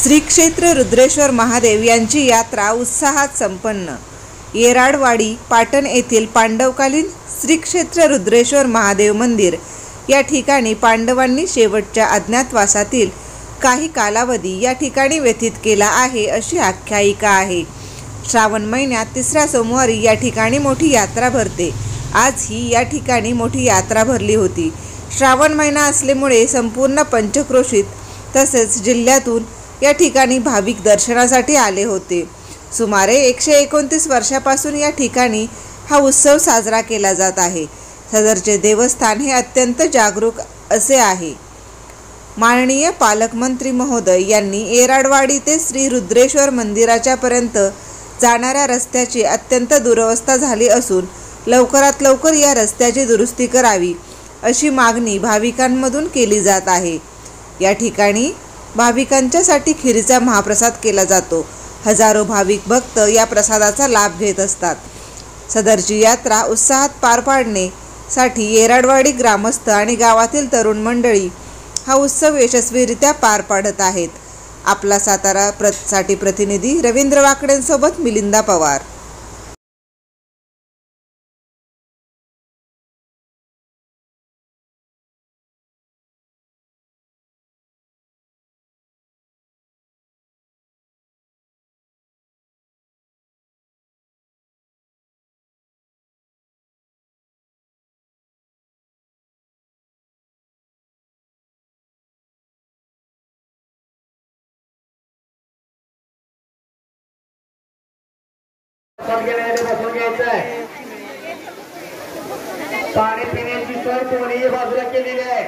श्री क्षेत्र रुद्रेश्वर महादेव यांची यात्रा उत्साहात संपन्न। येराडवाडी पाटण येथील पांडवकालीन श्री क्षेत्र रुद्रेश्वर महादेव मंदिर या ठिकाणी पांडवांनी शेवटच्या अज्ञातवासातील काही कालावधी या ठिकाणी व्यतीत केला आहे अशी आख्यायिका आहे। श्रावण महिन्यात तिसऱ्या सोमवारी या ठिकाणी मोठी यात्रा भरते। आज ही या ठिकाणी मोठी यात्रा भरली होती। श्रावण महिना असल्यामुळे संपूर्ण पंचक्रोशीत तसेच जिल्ह्यातून या ठिकाणी भाविक दर्शनासाठी आले होते। सुमारे 129 वर्षापासून या ठिकाणी हा उत्सव साजरा केला जात आहे। सदरचे देवस्थान हे अत्यंत जागरूक असे आहे। माननीय पालकमंत्री महोदय यांनी येराडवाडी ते श्री रुद्रेश्वर मंदिराच्या पर्यंत जाणाऱ्या रस्त्याची अत्यंत दुरवस्था झाली असून लवकरात लवकर या रस्त्याची दुरुस्ती करावी अशी मागणी भाविकांमधून केली जात आहे। या ठिकाणी भाविकांच्यासाठी खिरीचा महाप्रसाद केला जातो। हजारो भाविक भक्त या प्रसादाचा लाभ घेत असतात। सदरची यात्रा उत्साहात पार पाडण्यासाठी येराडवाडी ग्रामस्थ आणि गावातील तरुण मंडळी हा उत्सव यशस्वीरित्या पार पाडत आहेत। आपला सातारा साठी प्रतिनिधी रवींद्र वाकडेंसोबत मिलिंदा पवार। पाणी पिण्याची सोय कोणीही बाजूला केलेली आहे।